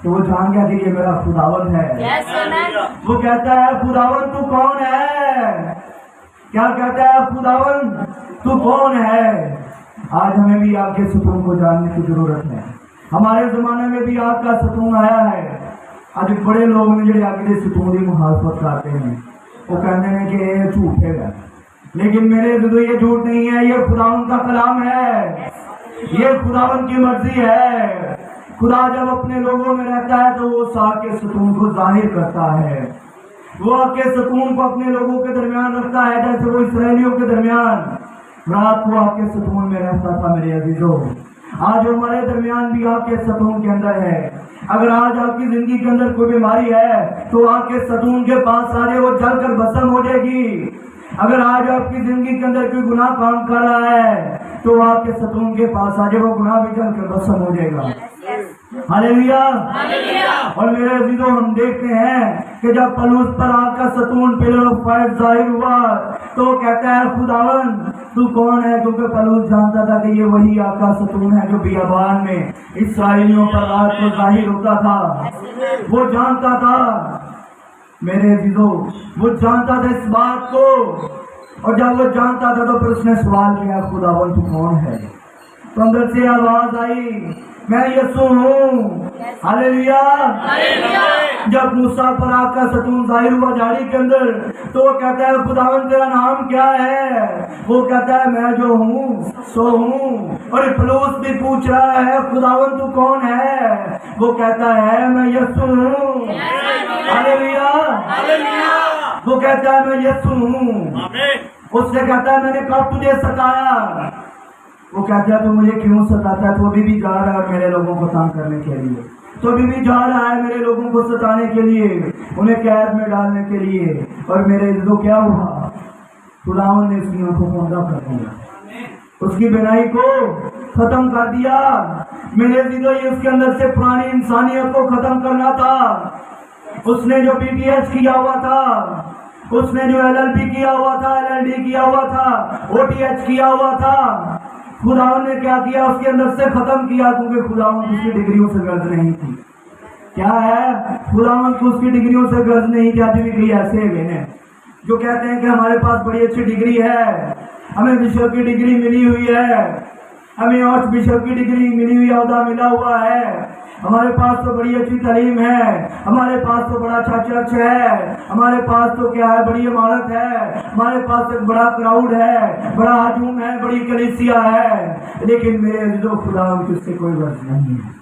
तो वो जान गया कि ये मेरा खुदावन है। वो कहता है, खुदावन तू कौन है? क्या कहता है, खुदावन तू कौन है? आज हमें भी आग के सतून को जानने की जरूरत है। हमारे जमाने में भी आग का सतून आया है। आज बड़े लोग ने जो आग के सतून की मुखालफत करते हैं, वो कहते हैं कि ये झूठ है, लेकिन मेरे दिलों ये झूठ नहीं है, ये खुदावन का कलाम है, ये खुदावन की मर्जी है। खुदा जब अपने लोगों में रहता है तो वो आग के सतून को जाहिर करता है। वो आग के सतून को अपने लोगों के दरमियान रखता है, जैसे वो इसराइलियों के दरमियान रात को आग के सतून में रहता था। मेरे अजीजों, आज हमारे दरमियान भी आग के सतून के अंदर है। अगर आज आपकी जिंदगी के अंदर कोई बीमारी है तो आग के सतून के पास आ जाए, वो जलकर भस्म हो जाएगी। अगर आज आपकी जिंदगी के अंदर कोई गुनाह काम कर रहा है तो आपके सतून के पास आ जाए, वो गुनाह भी जलकर भस्म हो जाएगा। हालेलुया। और मेरे अजीजों, हम देखते हैं कि जब पलूस पर आग का सतून पिलर ऑफ फायर जाहिर हुआ तो कहता है, खुदावन तू कौन है? क्योंकि पलूस जानता था कि ये वही आग का सतून है जो बियाबान में इसराइलियों पर रात को जाहिर होता था। वो जानता था मेरे अजीजों, वो जानता था इस बात को, और जब वो जानता था तो फिर उसने सवाल किया, खुदावन तू कौन है? तो अंदर से आवाज आई, मैं यीशु हूँ। हालेलुया। जब मूसा पर आग का सतून जाहिर हुआ झाड़ी के अंदर तो वो कहता है, खुदावन तेरा नाम क्या है? वो कहता है, मैं जो हूँ सो हूँ। और पलूस भी पूछ रहा है, खुदावन तू कौन है? वो कहता है, मैं यीशु हूँ। हालेलुया। वो कहता है मैं यीशु हूँ। उससे कहता है मैंने कब तुझे सताया? वो कहता है तो मुझे क्यों सताता है? तो अभी भी जा रहा है मेरे लोगों को तंग करने के लिए, तो अभी भी जा रहा है मेरे लोगों को सताने के लिए, उन्हें कैद में डालने के लिए। और मेरे तो क्या हुआ? खुदावन ने उसकी आंखों को अंधा कर दिया, उसकी बिनाई को खत्म कर दिया। मेरे दिलो ये उसके अंदर से पुरानी इंसानियत को खत्म करना था। उसने जो BTH किया हुआ था, उसने जो LLB किया हुआ था, LLD किया हुआ था, OTH किया हुआ था, खुदावन ने क्या किया? उसके अंदर से खत्म किया, क्योंकि खुदावन को उसकी डिग्रियों से गर्ज नहीं थी। क्या है? खुदावन को उसकी डिग्रियों से गर्ज नहीं थी। आज भी कई ऐसे हैं जो कहते हैं कि हमारे पास बड़ी अच्छी डिग्री है, हमें बिशप की डिग्री मिली हुई है, हमें आर्च बिशप की डिग्री मिली हुई, औहदा मिला हुआ है, हमारे पास तो बड़ी अच्छी तालीम है, हमारे पास तो बड़ा अच्छा चर्च है, हमारे पास तो क्या है, बड़ी इमारत है, हमारे पास एक बड़ा क्राउड है, बड़ा हजूम है, बड़ी कलीसिया है। लेकिन मेरे अज़ीज़ों, खुदा की उससे कोई गर्ज नहीं है।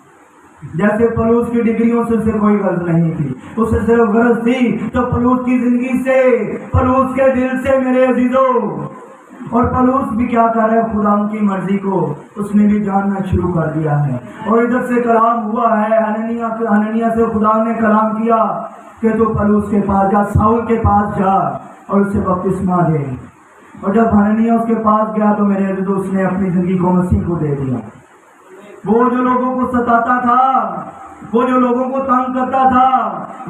जैसे पलूस की डिग्रियों से उसे कोई गर्ज नहीं थी, उसे सिर्फ गर्ज थी तो पलूस की जिंदगी से, पलूस के दिल से मेरे अज़ीज़ों। और पलूस भी क्या कर रहा है? खुदा की मर्जी को उसने भी जानना शुरू कर दिया है। और इधर से कलाम हुआ है, हननिया से खुदा ने कलाम किया कि तू पलूस के पास जा, साउल के पास जा और उसे बपतिस्मा दे। और जब हननिया उसके पास गया तो मेरे अज़ीज़ों, उसने अपनी जिंदगी को मसीह को दे दिया। वो जो लोगों को सताता था, वो जो लोगों को तंग करता था,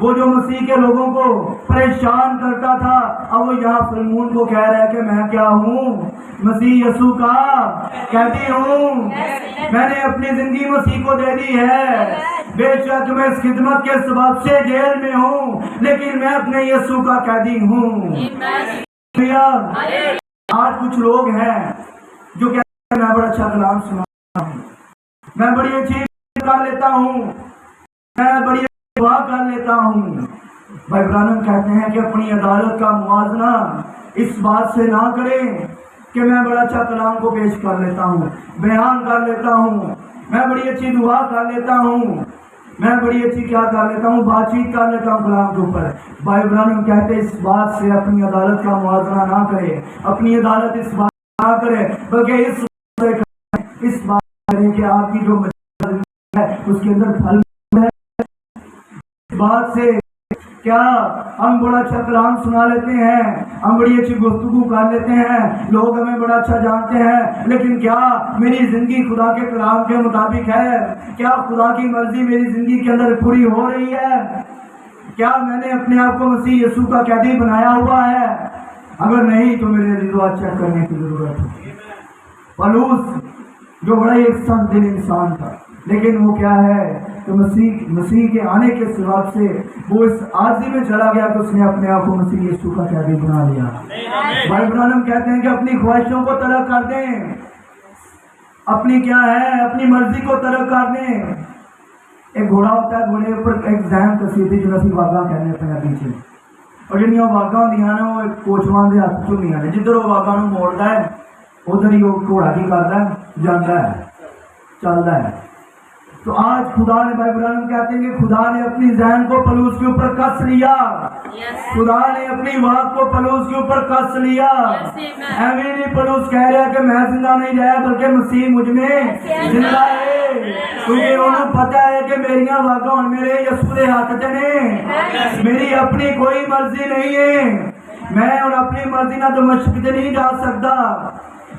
वो जो मसीह के लोगों को परेशान करता था, अब वो यहाँ फिल्मून को कह रहा है कि मैं क्या हूँ? मसीह यीशु का कहती हूँ। मैंने अपनी जिंदगी मसीह को दे दी है। बेशक मैं इस खिदमत के सबब से जेल में हूँ, लेकिन मैं अपने यीशु का कैदी हूँ। आज कुछ लोग हैं जो कहते हैं मैं बड़ा अच्छा कलाम सुनाता हूँ, मैं बड़ी अच्छी कर लेता हूँ, मैं बड़ी दुआ कर लेता हूँ। भाई ब्रानम कहते हैं कि अपनी अदालत का मुआवजा इस बात से ना करें कि मैं बड़ा अच्छा कलाम को पेश कर लेता हूँ, बयान कर लेता हूँ, मैं बड़ी अच्छी दुआ कर लेता हूँ, मैं बड़ी अच्छी क्या कर लेता हूँ, बातचीत कर लेता हूँ कलाम के ऊपर। भाई ब्रानम कहते हैं इस बात से अपनी अदालत का मुआवजा ना करे, अपनी अदालत इस बात ना करे, बल्कि इस बात करें कि आपकी जो है उसके अंदर फल है। इस बात से क्या हम बड़ा अच्छा कलाम सुना लेते हैं, हम बड़ी अच्छी गुफ्तगू कर लेते हैं, लोग हमें बड़ा अच्छा जानते हैं, लेकिन क्या मेरी जिंदगी खुदा के कलाम के मुताबिक है? क्या खुदा की मर्जी मेरी जिंदगी के अंदर पूरी हो रही है? क्या मैंने अपने आप को मसीह यीशु का कैदी बनाया हुआ है? अगर नहीं तो मेरे अज़ीज़ों चेक करने की जरूरत है। पलूस जो बड़ा ही एक संत दिल इंसान था, लेकिन वो क्या है कि मसीह के आने के सबब से वो इस आजी में चला गया कि उसने अपने आप को मसीह यीशु का कैदी बना लिया। भाई ब्रानम कहते हैं कि अपनी ख्वाहिशों को तर्क कर दें, अपनी क्या है, अपनी मर्जी को तर्क कर दें। एक घोड़ा होता है, घोड़े ऊपर एक जहन कसीदी जो असी वागा कहने अपने पीछे, और जिन्हें वागा होंदियां ने वो कोचवान के हाथ चो होंदियां ने, जिधर वो वागा नूं मोड़दा है उधर ही वो घोड़ा की करता है, जाता है, चलता है। तो आज खुदा ने, भाई ब्रानम कहते हैं कि खुदा ने अपनी जहन को पलूस के ऊपर कस लिया, खुदा ने अपनी वाक को पलूस के ऊपर कस लिया। एवं नहीं पलूस कह रहा कि मैं जिंदा नहीं रहा, बल्कि मसीह मुझ में जिंदा है, क्योंकि उन्होंने पता है कि मेरिया वागा हुण मेरे यीशु के हाथ च ने, मेरी अपनी कोई मर्जी नहीं है। मैं हुण अपनी मर्जी नाल दमिश्क च नहीं जा सकता,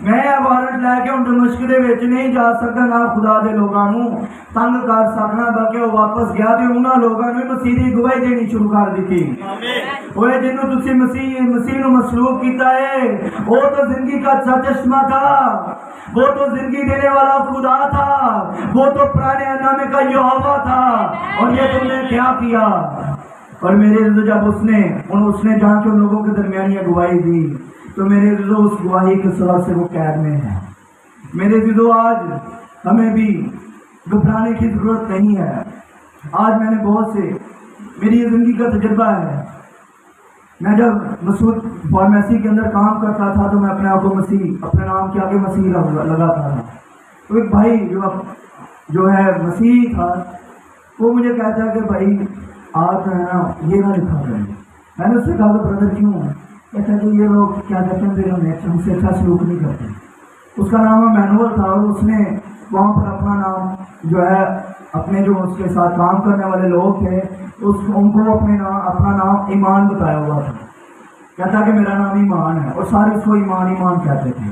मैं वारंट लैके हम दमिश्क दे विच नहीं जा सकता, ना खुदा दे लोगों नूं तंग कर सकना, बल्कि वो वापस गया तो उन्होंने लोगों ने मसीह की गवाही देनी शुरू कर दी। ओए जिन्हों तुसी मसीह नूं मसलूब कीता है, वो तो जिंदगी का चश्मा था, वो तो जिंदगी देने वाला खुदा था, वो तो पुराने नामे का यहोवा था, और ये तुमने क्या किया? और मेरे जब उसने जाके उन लोगों के दरमियान ये गवाही दी, तो मेरे दिलो उस गवाही के सबब से वो कैद में है। मेरे दिलो आज हमें भी घबराने की जरूरत नहीं है। आज मैंने बहुत से, मेरी ये जिंदगी का तजुर्बा है, मैं जब मसूद फार्मेसी के अंदर काम करता था तो मैं अपने आप को मसीह, अपने नाम के आगे मसीह लगाता था। तो एक भाई जो है मसीह था, वो मुझे कहता है कि भाई आप है ना ये ना लिखा करें, मैंने उससे कहा तो ब्रदर क्यों? कहता है कि ये लोग क्या कहते हैं, मेरे हमसे अच्छा सलूक नहीं करते। उसका नाम मैनुअल था और उसने वहाँ पर अपना नाम जो है अपने जो उसके साथ काम करने वाले लोग थे उनको अपना नाम ईमान बताया हुआ था। कहता कि मेरा नाम ईमान है और सारे उसको ईमान ईमान कहते थे,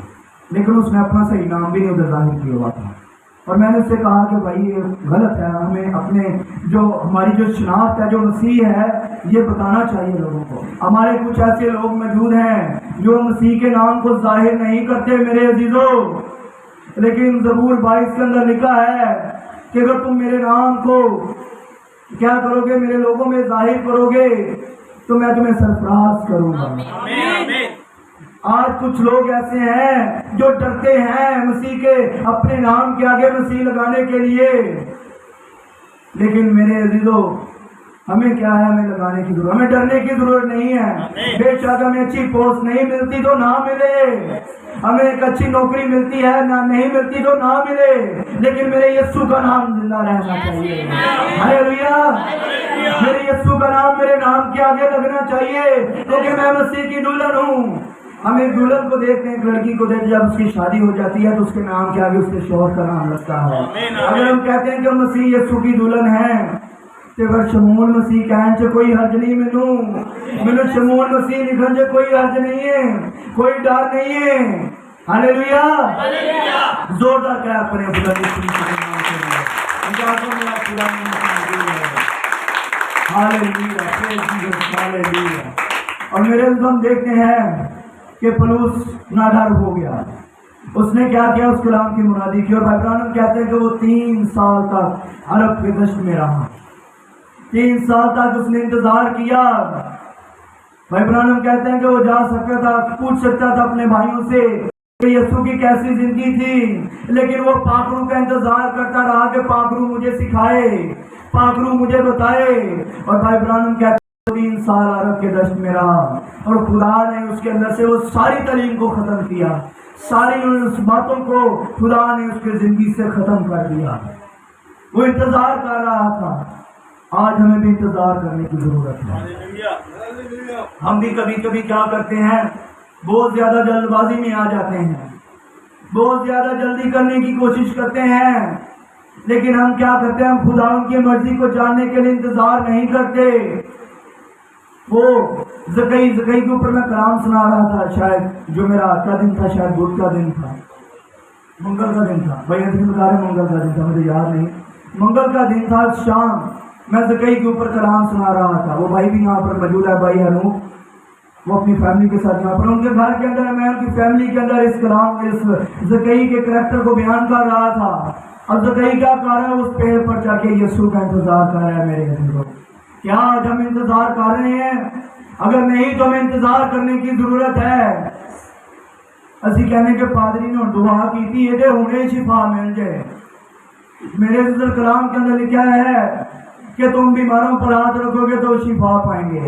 लेकिन उसने अपना सही नाम भी नहीं उधर जाहिर किया हुआ था। और मैंने उससे कहा कि भाई ये गलत है, हमें अपने जो हमारी जो शनाख्त है जो मसीह है ये बताना चाहिए लोगों को। हमारे कुछ ऐसे लोग मौजूद हैं जो मसीह के नाम को जाहिर नहीं करते मेरे अजीजों, लेकिन ज़बूर 22 के अंदर लिखा है कि अगर तुम मेरे नाम को क्या करोगे, मेरे लोगों में जाहिर करोगे तो मैं तुम्हें सरफराज करूंगा। आज कुछ लोग ऐसे हैं जो डरते हैं मसीह के अपने नाम के आगे मसीह लगाने के लिए, लेकिन मेरे अजीजों हमें क्या है, हमें लगाने की जरूरत, हमें डरने की जरूरत नहीं है। बेशक हमें अच्छी पोस्ट नहीं मिलती तो ना मिले, हमें एक अच्छी नौकरी मिलती है ना नहीं मिलती तो ना मिले, लेकिन मेरे यीशु का नाम जिंदा रहना चाहिए। हालेलुया, मेरे यीशु का नाम मेरे नाम के आगे लगना चाहिए, क्योंकि मैं मसीह की दुल्हन हूँ। हम एक दुल्हन को देखते हैं, एक लड़की को देखते हैं, जब उसकी शादी हो जाती है तो उसके नाम के आगे उसके शौहर का नाम लगता है। अगर हम कहते हैं कि मसीह यीशु की दुल्हन है तो अगर शमून मसीह कहने से कोई हर्ज नहीं, मैनू शमून मसीह लिखने से कोई हर्ज नहीं है, कोई डर नहीं है। हालेलुया, जोरदार क्लैप करें खुदा यीशु के नाम के लिए। Hallelujah, praise Jesus, hallelujah. और मेरे हम देखते हैं कि पलूस नाडर हो गया, उसने क्या किया, उस कलाम की मुनादी की। और भाई ब्रानम कहते हैं कि वो 3 साल तक अरब के दश्त में रहा, 3 साल तक उसने इंतजार किया। भाई ब्रानम कहते हैं कि वो जा सकता था, पूछ सकता था अपने भाइयों से कि यीशु की कैसी जिंदगी थी, लेकिन वो पाखरू का इंतजार करता रहा कि पाखरू मुझे सिखाए, पाखरू मुझे बताए। और भाई ब्रानम कहते 3 साल अरब के दश्त में रहा और खुदा ने उसके अंदर से वो सारी तालीम को खत्म किया, सारी उस बातों को खुदा ने उसकी जिंदगी से खत्म कर दिया। वो इंतजार कर रहा था। आज हमें भी इंतजार करने की जरूरत है। हम भी कभी कभी क्या करते हैं, बहुत ज्यादा जल्दबाजी में आ जाते हैं, बहुत ज्यादा जल्दी करने की कोशिश करते हैं, लेकिन हम क्या करते हैं, हम खुदा की मर्जी को जानने के लिए इंतजार नहीं करते। वो जकई के ऊपर मैं कलाम सुना रहा था, शायद जो मेरा आज का दिन था, शायद बुध का दिन था, मंगल का दिन था, भाई बता रहे मंगल का दिन था, मुझे याद नहीं, मंगल का दिन था। शाम मैं जकई के ऊपर कलाम सुना रहा था। वो भाई भी यहाँ पर मौजूद है, भाई हनूफ, वो अपनी फैमिली के साथ यहाँ पर, उनके घर के अंदर मैं उनकी फैमिली के अंदर इस कलाम इस जकई के करैक्टर को बयान कर रहा था। अब जकई क्या कर रहा है, उस पेड़ पर जाके यीशु का इंतजार कर रहा है। मेरे अजीजों, क्या आज हम इंतजार कर रहे हैं? अगर नहीं तो हमें इंतजार करने की जरूरत है। असी कहने के पादरी ने दुआ की थी ये हुणे शिफा मिल जाए। मेरे कलाम के अंदर लिखा है कि तुम बीमारों पर हाथ रखोगे तो शिफा पाएंगे।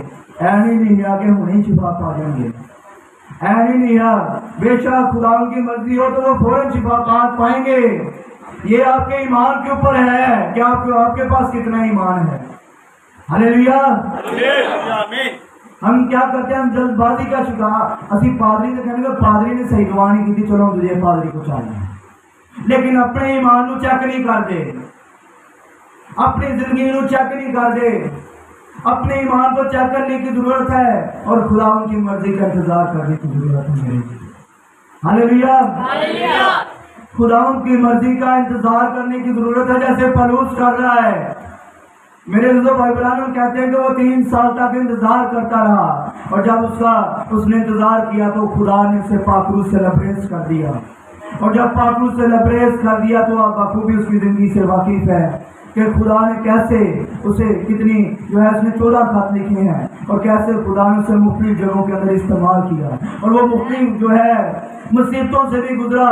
ऐ नहीं लिया कि हुणे शिफा पा जाएंगे, ऐ नहीं लिया। बेशक खुदा की मर्जी हो तो वो फौरन शिफा पाएंगे। ये आपके ईमान के ऊपर है कि आपके पास कितना ईमान है। हालेलुया, हम क्या करते हैं, हम जल्दबाजी का शिकार। असी पादरी से कहने पादरी ने सही दुआ नहीं की, चलो तुझे पादरी को चाहिए, लेकिन अपने ईमान को चेक नहीं करते, अपनी जिंदगी को चेक नहीं करते। अपने ईमान को चेक करने की जरूरत है और खुदा उनकी मर्जी का इंतजार करने की जरूरत है। हालेलुया, खुदा उनकी मर्जी का इंतजार करने की जरूरत है, जैसे पलूस कर रहा है। मेरे भाई बहनों कहते हैं कि वो 3 साल तक इंतजार करता रहा, और जब उसने इंतजार किया तो खुदा ने उसे पाखरू से लबरेज कर दिया। और जब पाखरू से लबरेज कर दिया तो आप बखूबी उसकी जिंदगी से वाकिफ है कि खुदा ने कैसे उसे कितनी जो है उसने 14 खत लिखे हैं और कैसे खुदा ने उसे मुख्तलिफ जगहों के अंदर इस्तेमाल किया, और वो मुख्तलिफ जो है मुसीबतों से भी गुजरा।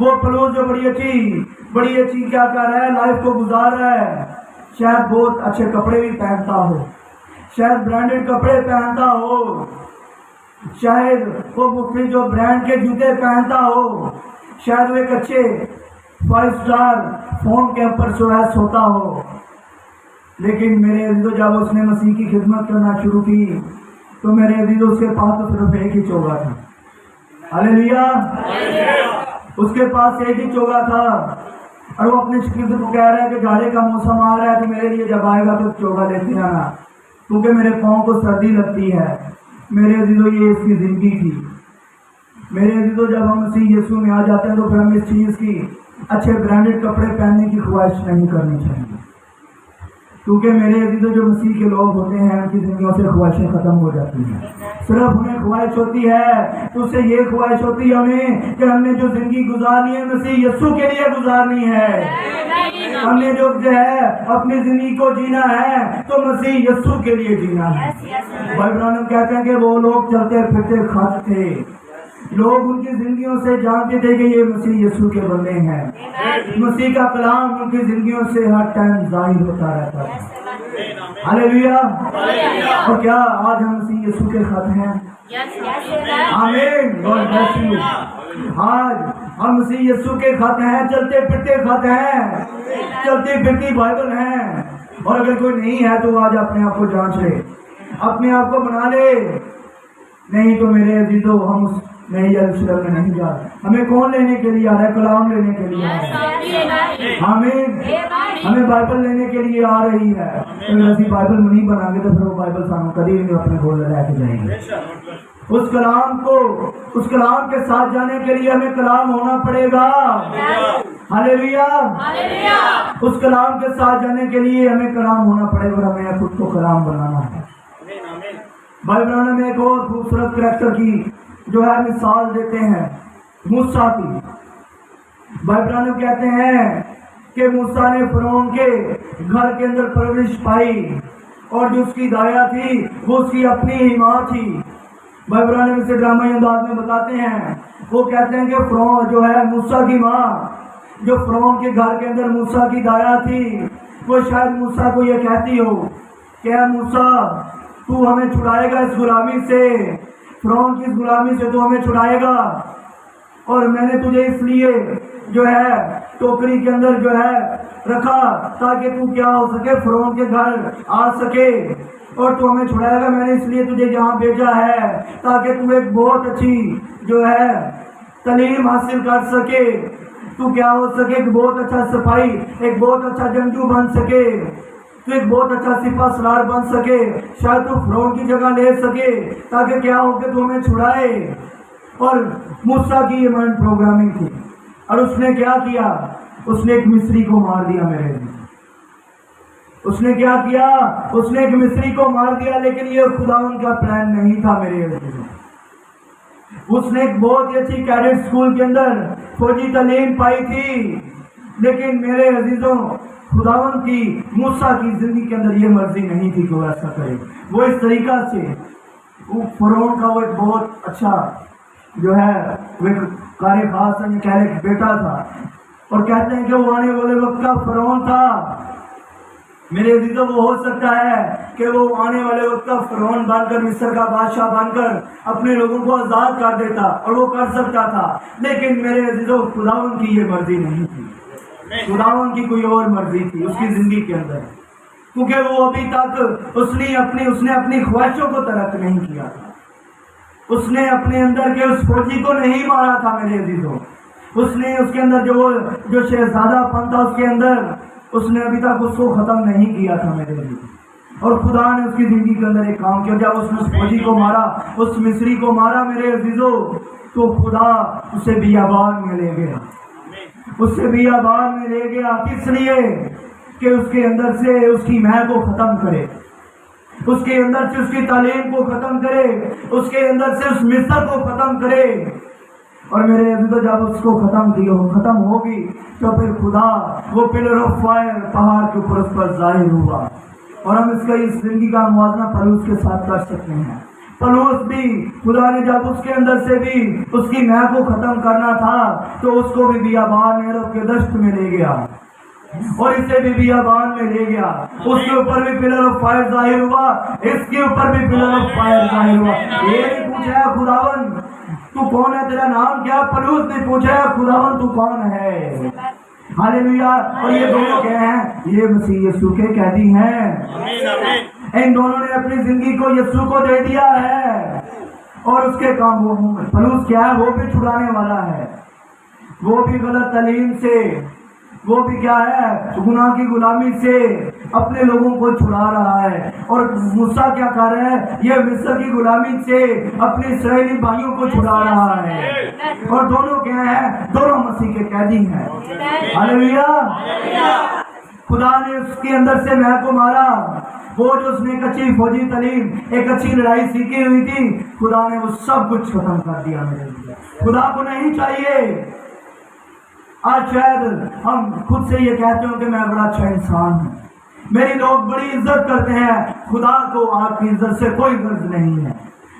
वो पलूस जो बड़ी अच्छी क्या कर रहा है, लाइफ को गुजार रहा है। शायद बहुत अच्छे कपड़े भी पहनता हो, शायद ब्रांडेड कपड़े पहनता हो, शायद वो मुख्तलिफ जो ब्रांड के जूते पहनता हो, शायद वो एक अच्छे 5 स्टार फोन के ऊपर जो है सोता हो। लेकिन मेरे जब उसने मसीह की खिदमत करना शुरू की تو میرے عزیزوں اس کے پاس تو صرف ایک ہی چوگا تھا. ہاللیلویا. اس کے پاس ایک ہی چوگا تھا اور وہ اپنے شاگرد کو کہہ رہا ہے کہ جاڑے کا موسم آ رہا ہے تو میرے لیے جب آئے گا تو چوگا لیتے آنا کیونکہ میرے پاؤں کو سردی لگتی ہے. میرے عزیزوں یہ اس کی زندگی تھی. میرے عزیزوں جب ہم مسیح یسوع میں آ جاتے ہیں تو پھر ہم اس چیز کی اچھے برانڈڈ کپڑے پہننے کی خواہش نہیں کرنی چاہیے کیونکہ میرے عزیزوں جو مسیح کے لوگ ہوتے ہیں ان کی زندگیوں سے خواہشیں ختم ہو جاتی ہیں. صرف انہیں خواہش ہوتی ہے تو اسے یہ خواہش ہوتی ہے ہمیں کہ ہم نے جو زندگی گزارنی ہے مسیح یسوع کے لیے گزارنی ہے. ہم نے جو ہے اپنی زندگی کو جینا ہے تو مسیح یسوع کے لیے جینا ہے. بھائی برانم کہتے ہیں کہ وہ لوگ چلتے پھرتے کھاتے تھے. لوگ ان کی زندگیوں سے جانتے تھے کہ یہ مسیح یسوع کے بندے ہیں. مسیح کا کلام ان کی زندگیوں سے ہر ٹائم ظاہر ہوتا رہتا ہے. ہاللیلویا. اور کیا آج ہم مسیح یسوع کے خط ہیں؟ آمین. God bless you. آج ہم مسیح یسوع کے خط ہیں. چلتے پھرتے خط ہیں. چلتی پھرتی بائبل ہیں. اور اگر کوئی نہیں ہے تو آج اپنے آپ کو جانچ لے, اپنے آپ کو بنا لے. نہیں تو میرے عزیزوں ہم اس نئی یروشلم میں نہیں جا رہے. ہمیں کون لینے کے لیے آ رہا ہے؟ کلام لینے کے لیے آ رہا ہے. ہمیں بائبل لینے کے لیے آ رہی ہے. اگر ایسی بائبل نہیں بنا گے تو پھر وہ بائبل سامنے کبھی نہیں اپنے گول لے کے جائیں گے. اس کلام کو اس کلام کے ساتھ جانے کے لیے ہمیں کلام ہونا پڑے گا. ہاللیلویا. اس کلام کے ساتھ جانے کے لیے ہمیں کلام ہونا پڑے گا. ہمیں خود کو کلام بنانا ہے. بھائی برانے میں ایک اور خوبصورت کریکٹر کی جو ہے مثال دیتے ہیں, موسیٰ کی. بھائی برانے کہتے ہیں کہ موسیٰ نے فرعون کے گھر کے اندر پرورش پائی اور جو اس کی دایا تھی وہ اس کی اپنی ہی ماں تھی. بھائی برانے میں سے ڈرامائی انداز میں بتاتے ہیں, وہ کہتے ہیں کہ فرعون جو ہے موسیٰ کی ماں جو فرعون کے گھر کے اندر موسیٰ کی دایا تھی وہ شاید موسیٰ کو یہ کہتی ہو کہ اے موسیٰ تو ہمیں چھڑائے گا اس غلامی سے, فرعون کی اس غلامی سے تو ہمیں چھڑائے گا, اور میں نے تجھے اس لیے جو ہے ٹوکری کے اندر جو ہے رکھا تاکہ تو کیا ہو سکے فرعون کے گھر آ سکے اور تو ہمیں چھڑائے گا. میں نے اس لیے تجھے یہاں بھیجا ہے تاکہ تو ایک بہت اچھی جو ہے تعلیم حاصل کر سکے, تو کیا ہو سکے ایک بہت اچھا سپاہی, ایک بہت اچھا جنگجو بن سکے, تو ایک بہت اچھا سپاہ سالار بن سکے, شاید تو فرعون کی جگہ لے سکے تاکہ کیا ہو کہ تو ہمیں چھڑائے. اور موسیٰ کی یہ مائنڈ پروگرامنگ تھی. اور اس نے کیا کیا؟ اس نے ایک مصری کو مار دیا. میرے اس نے کیا کیا؟ اس نے ایک مصری کو مار دیا. لیکن یہ خداوند کا پلان نہیں تھا میرے عزیزوں. اس نے ایک بہت ہی اچھی کیڈٹ اسکول کے اندر فوجی تعلیم پائی تھی, لیکن میرے عزیزوں خداوند کی موسیٰ کی زندگی کے اندر یہ مرضی نہیں تھی کہ وہ ایسا کرے. وہ اس طریقہ سے فرعون کا وہ ایک بہت اچھا جو ہے وہ ایک قاری خاص بیٹا تھا, اور کہتے ہیں کہ وہ آنے والے وقت کا فرعون تھا. میرے عزیزوں وہ ہو سکتا ہے کہ وہ آنے والے وقت کا فرعون بن کر مصر کا بادشاہ بن کر اپنے لوگوں کو آزاد کر دیتا, اور وہ کر سکتا تھا. لیکن میرے عزیزوں خداوند کی یہ مرضی نہیں تھی. خداوند کی کوئی اور مرضی تھی اس کی زندگی کے اندر, کیونکہ وہ ابھی تک اس نے اپنی خواہشوں کو ترک نہیں کیا تھا. اس نے اپنے اندر کے اس فوجی کو نہیں مارا تھا میرے عزیزوں. اس نے اس کے اندر جو شہزادہ پن تھا اس کے اندر اس نے ابھی تک اس کو ختم نہیں کیا تھا میرے عزیزوں. اور خدا نے اس کی زندگی کے اندر ایک کام کیا. جب اس نے اس فوجی کو مارا, اس مصری کو مارا میرے عزیزوں, تو خدا اسے بیابان میں لے گیا. اسے بیابان میں لے گیا کس لیے؟ کہ اس کے اندر سے اس کی مہک کو ختم کرے, اس کے اندر سے اس کی تعلیم کو ختم کرے, اس کے اندر سے اس مصر کو ختم کرے. اور میرے عزیزوں جب اس کو ختم ہوگی تو پھر خدا وہ پلر آف فائر پہاڑ کے اوپر اس پر ظاہر ہوا. اور ہم اس کا اس زندگی کا موازنہ پلوس کے ساتھ کر سکتے ہیں. پلوس بھی خدا نے جب اس کے اندر سے بھی اس کی مہک کو ختم کرنا تھا تو اس کو بھی بیابان میں عرب کے دشت میں لے گیا, اور اسے بھی بیابان میں لے گیا. اس کے اوپر بھی پلر آف فائر ظاہر ہوا, اس کے اوپر بھی پلر آف فائر ظاہر ہوا. یہ نہیں پوچھا ہے خداوند تو کون ہے, تیرا نام کیا؟ پلوس نے پوچھا ہے خداوند تو کون ہے. ہاللیلویا. اور یہ دونوں کیا ہیں؟ یہ مسیح یسوع کے قیدی ہیں. इन दोनों ने अपनी जिंदगी को यीशु को दे दिया है और उसके काम वो पलूस क्या है, वो भी छुड़ाने वाला है, वो भी गलत तालीम से, वो भी क्या है, गुनाह की गुलामी से अपने लोगों को छुड़ा रहा है। और मूसा क्या कर रहा है, ये मिस्र की गुलामी से अपने इस्राएली भाइयों को छुड़ा रहा है। और दोनों क्या है, दोनों मसीह के कैदी हैं। हालेलुया। खुदा ने उसके अंदर से महक को मारा, वो जो उसने एक अच्छी फौजी तालीम, एक अच्छी लड़ाई सीखी हुई थी, खुदा ने वो सब कुछ खत्म कर दिया मेरे लिए। खुदा को नहीं चाहिए। आज शायद हम खुद से ये कहते हो कि मैं बड़ा अच्छा इंसान हूँ, मेरी लोग बड़ी इज्जत करते हैं। खुदा को आपकी इज्जत से कोई गर्ज नहीं है।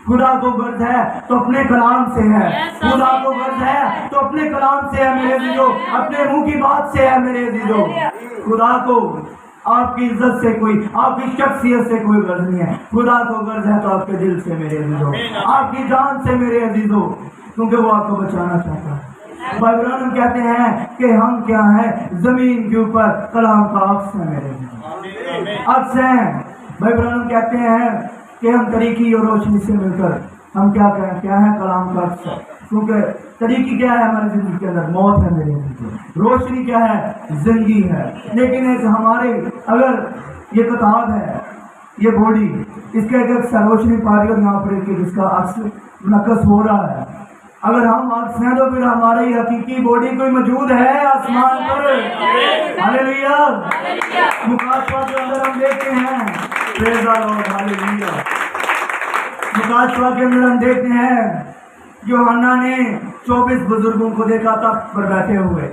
खुदा को गर्ज है तो अपने कलाम से है, खुदा को गर्ज है तो अपने कलाम से है मेरे अजीजों, अपने मुंह की बात से है मेरे अजीजों। खुदा को आपकी इज्जत से कोई, आपकी शख्सियत से कोई गर्ज नहीं है। खुदा को गर्ज है तो आपके दिल से मेरे अजीजों, आपकी जान से मेरे अजीजों, क्योंकि वो आपको बचाना चाहता है। बाइबल कहते हैं कि हम क्या है, जमीन के ऊपर कलाम का अक्स है मेरे अजीजों, अक्स है। बाइबल कहते हैं कि हम तरीकी और रोशनी से मिलकर हम क्या करें, क्या है, कलाम का अक्स है। क्योंकि तरीकी क्या है हमारी जिंदगी के अंदर, मौत है मेरे अंदर, रोशनी क्या है, जिंदगी है। लेकिन एक हमारे अगर ये किताब है, ये बॉडी, इसके एक रोशनी पारी और यहाँ पर इसका अक्स नकस हो रहा है। अगर हम अक्स हैं तो फिर हमारी हकीकी बॉडी कोई मौजूद है आसमान पर। हालेलुया। मुकाशवा के अंदर हम देखते हैं, प्रेज़ द लॉर्ड, हालेलुया। मुकाशवा के अंदर हम देखते हैं यूहन्ना ने 24 बुजुर्गों को देखा तख्त पर बैठे हुए,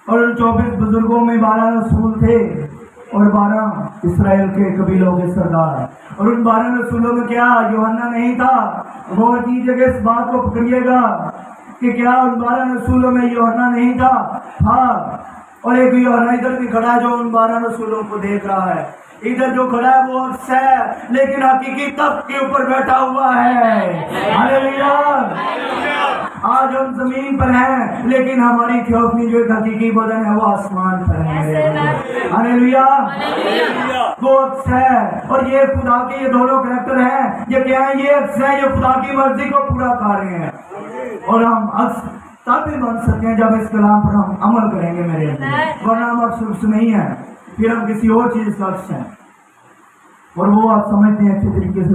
और उन 24 बुजुर्गों में 12 रसूल थे और 12 इस्राएल के कबीलों के सरदार। और उन 12 रसूलों में क्या यूहन्ना नहीं था? गौर कीजिएगा, इस बात को पकड़िएगा कि क्या उन 12 रसूलों में यूहन्ना नहीं था? और एक यूहन्ना इधर भी खड़ा है जो उन 12 रसूलों को देख रहा है। इधर जो खड़ा है वो अक्स है, लेकिन हकीकी तख्त के ऊपर बैठा हुआ है। हालेलुया। आज हम जमीन पर हैं, लेकिन हमारी थियोफनी जो एक हकीकी बदन है वो आसमान पर है। हालेलुया। वो अक्स है और ये खुदा के ये दोनों कैरेक्टर हैं। ये क्या है? ये अक्स है, ये खुदा की मर्जी को पूरा कर रहे हैं। और हम अक्स तब भी बन सकते हैं जब इस कलाम पर हम अमल करेंगे मेरे, वरना हम अक्स नहीं है, फिर हम किसी और चीज का अक्स हैं। और वो आप समझते हैं अच्छे तरीके से।